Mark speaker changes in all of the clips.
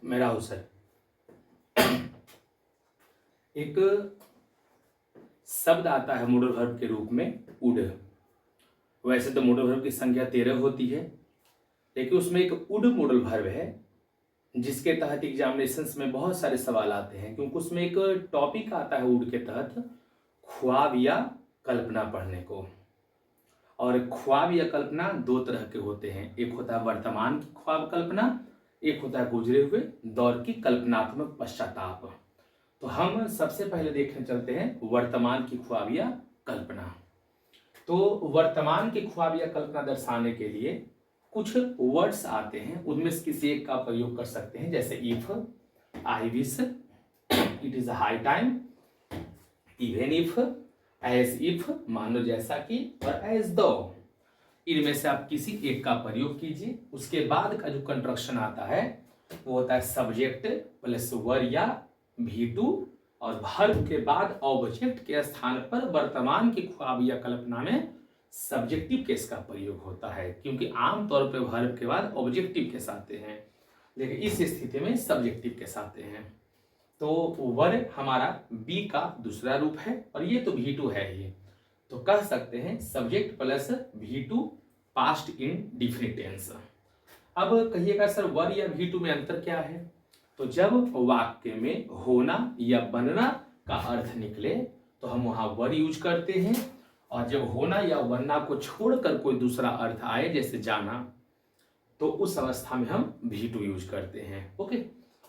Speaker 1: मेरा अवसर। एक शब्द आता है मोडल वर्ब के रूप में वुड। वैसे तो मोडल वर्ब की संख्या 13 होती है, लेकिन उसमें एक वुड मोडल वर्ब है जिसके तहत एग्जामिनेशंस में बहुत सारे सवाल आते हैं, क्योंकि उसमें एक टॉपिक आता है वुड के तहत ख्वाब या कल्पना पढ़ने को। और ख्वाब या कल्पना दो तरह के होते हैं, एक होता है वर्तमान की ख्वाब कल्पना, एक होता है गुजरे हुए दौर की कल्पनात्मक पश्चाताप। तो हम सबसे पहले देखने चलते हैं वर्तमान की ख्वाब या कल्पना। तो वर्तमान की ख्वाब या कल्पना दर्शाने के लिए कुछ वर्ड्स आते हैं, उनमें से किसी एक का प्रयोग कर सकते हैं, जैसे if, I wish, it is high time, even if, as if मानो जैसा कि, और एज दो। इनमें से आप किसी एक का प्रयोग कीजिए। उसके बाद का जो कंस्ट्रक्शन आता है वो होता है सब्जेक्ट प्लस वर या V2, और वर्ब के बाद ऑब्जेक्ट के स्थान पर वर्तमान की ख्वाब या कल्पना में सब्जेक्टिव केस का प्रयोग होता है, क्योंकि आमतौर पर वर्ब के बाद ऑब्जेक्टिव केस आते हैं, लेकिन इस स्थिति में सब्जेक्टिव केस आते हैं। तो वर हमारा बी का दूसरा रूप है और ये तो V2 है ही, तो कह सकते हैं सब्जेक्ट प्लस V2 पास्ट इन डिफिनिट टेंस। अब कहिएगा सर वर या V2 में अंतर क्या है? तो जब वाक्य में होना या बनना का अर्थ निकले तो हम वहां वर यूज करते हैं, और जब होना या बनना को छोड़कर कोई दूसरा अर्थ आए जैसे जाना, तो उस अवस्था में हम V2 यूज करते हैं। ओके,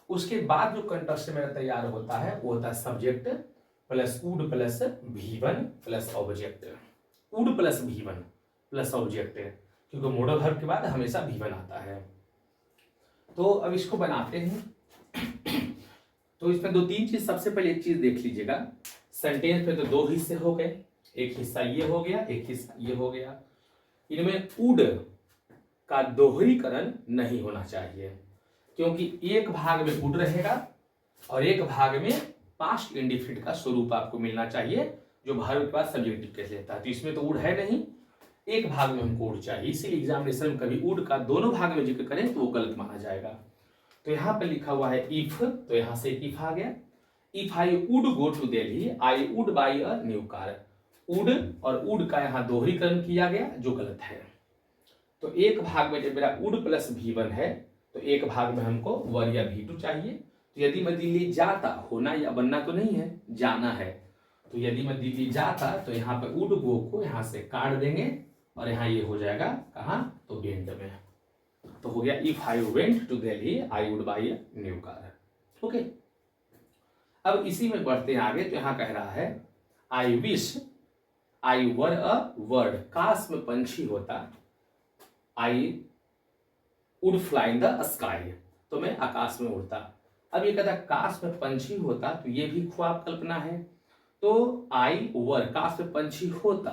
Speaker 1: उसके बाद जो कंटेक्स्ट मेरा तैयार होता है वो होता है subject plus would plus V1 plus object. Would plus V1 plus object, क्योंकि मॉडल वर्ब के बाद हमेशा V1 आता है। तो अब इसको बनाते हैं। तो इसमें दो तीन चीज, सबसे पहले एक चीज देख लीजिएगा, सेंटेंस पे तो दो हिस्से हो गए, एक हिस्सा ये हो गया, एक हिस्सा ये हो गया। इनमें वुड का दोहरीकरण नहीं होना चाहिए, क्योंकि एक भाग में वुड रहेगा और एक भाग में पास्ट इंडिफिनिट का स्वरूप आपको मिलना चाहिए जो वर्ब के बाद सब्जेक्टिव केस लेता है। तो इसमें तो वुड है नहीं, एक भाग में हमको वुड चाहिए, इसीलिए एग्जामिनेशन में कभी वुड का दोनों भाग में जिक्र करें तो वो गलत माना जाएगा। तो यहाँ पे लिखा हुआ है इफ, तो यहाँ से इफ आ गया। If I would go to Delhi I would buy a new car. Would और वुड का यहाँ दोहरीकरण किया गया जो गलत है। तो एक भाग में जब मेरा वुड प्लस V1 है तो एक भाग में हमको वर या V2 चाहिए। तो यदि मैं दिल्ली जाता, होना या बनना तो नहीं है, जाना है, तो यदि मैं दिल्ली जाता तो यहाँ पे वुड गो को यहाँ से काट देंगे और यहाँ ये हो जाएगा कहाँ, तो वेंट में। तो हो गया if I went to Delhi I would buy a new car. Okay, अब इसी में बढ़ते हैं आगे। तो यहाँ कह रहा है I wish I were a word, काश में पंछी होता, I would fly in the sky, तो मैं आकाश में उड़ता। अब ये कहता काश में पंछी होता, तो ये भी ख्वाब कल्पना है। तो आई वर, काश में पंछी होता,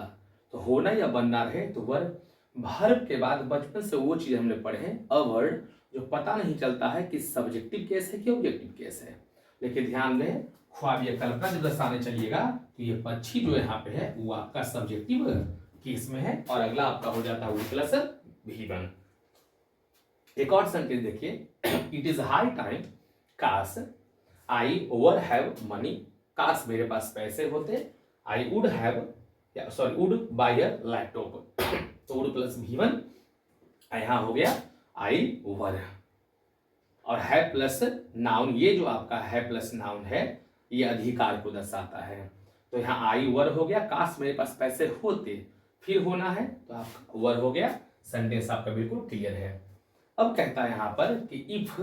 Speaker 1: तो होना या बनना रहे तो वर। वर्ब के बाद बचपन से वो चीज हमने पढ़े हैं, अ वर्ड, जो पता नहीं चलता है कि सब्जेक्टिव केस है कि ऑब्जेक्टिव केस है। लेकिन ध्यान दें, ख्वाब या कल्पना जब दर्शाने चलिएगा तो ये पंछी जो यहाँ पे है वो आपका सब्जेक्टिव केस में है, और अगला आपका हो जाता है वुड प्लस V1। एक और सेंटेंस देखिए, इट इज हाई टाइम, काश आई वर हैव मनी, काश मेरे पास पैसे होते, I would have, sorry would buy a laptop. तो वुड प्लस V1, यहाँ हो गया आई वर। और है प्लस नाउन, ये जो आपका है प्लस नाउन है ये अधिकार को दर्शाता है। तो यहाँ आई वर हो गया, काश मेरे पास पैसे होते, फिर होना है तो आपका वर हो गया। सेंटेंस आपका बिल्कुल क्लियर है। अब कहता है यहाँ पर कि इफ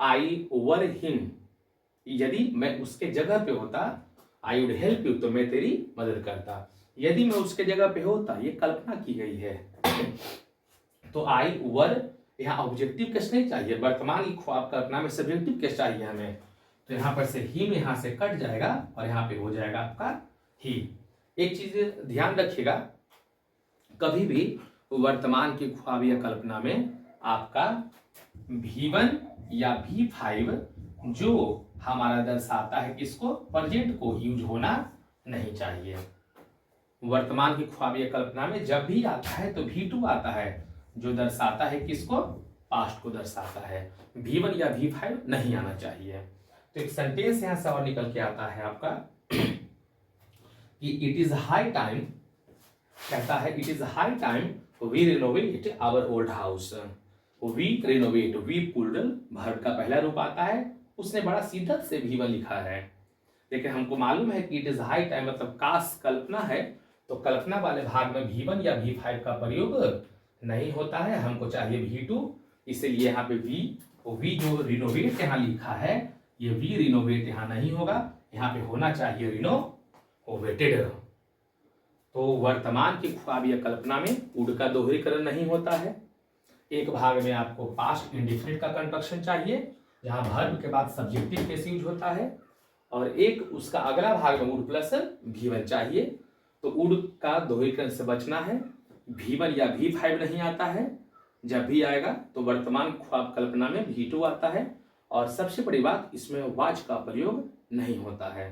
Speaker 1: आई वर हिम, यदि मैं उसके जगह पे होता, आई वुड हेल्प यू, तो मैं तेरी मदद करता। यदि मैं उसके जगह पे होता, ये कल्पना की गई है। तो आई वर यहाँ ऑब्जेक्टिव केस नहीं चाहिए, वर्तमान की ख्वाब कल्पना में सब्जेक्टिव केस चाहिए हमें। तो यहाँ पर से हिम यहाँ से कट जाएगा और यहाँ पे हो जाएगा आपका ही। एक चीज ध्यान रखिएगा, कभी भी वर्तमान की ख्वाब या कल्पना में आपका V1 या V5 जो हमारा दर्शाता है किसको, प्रेजेंट को, यूज होना नहीं चाहिए। वर्तमान की ख्वाब या कल्पना में जब भी आता है तो V2 आता है जो दर्शाता है किसको, पास्ट को दर्शाता है। V1 या V5 नहीं आना चाहिए। तो एक सेंटेंस यहां से और निकल के आता है आपका कि इट इज हाई टाइम, कहता है it is high time we renovate our old house. We renovate, we plural verb का पहला रूप आता है, उसने बड़ा शिद्दत से V1 लिखा है। लेकिन हमको मालूम है कि इट इज हाई टाइम मतलब काश कल्पना है, तो कल्पना वाले भाग में V1 या V5 का प्रयोग नहीं होता है, हमको चाहिए V2। इसलिए यहाँ पे वी जो रिनोवेट यहाँ लिखा है, ये वी रिनोवेट यहाँ नहीं होगा, यहाँ पे होना चाहिए रिनोवेटेड। तो वर्तमान की ख्वाब या कल्पना में वुड का दोहरीकरण नहीं होता है। एक भाग में आपको पास्ट इंडेफिनिट का कंस्ट्रक्शन चाहिए, जहाँ वर्ब के बाद सब्जेक्टिव केस यूज होता है, और एक उसका अगला भाग में वुड प्लस V1 चाहिए। तो वुड का दोहरीकरण से बचना है, V1 या V5 नहीं आता है। जब भी आएगा तो वर्तमान ख्वाब कल्पना में V2 आता है, और सबसे बड़ी बात इसमें वाज का प्रयोग नहीं होता है।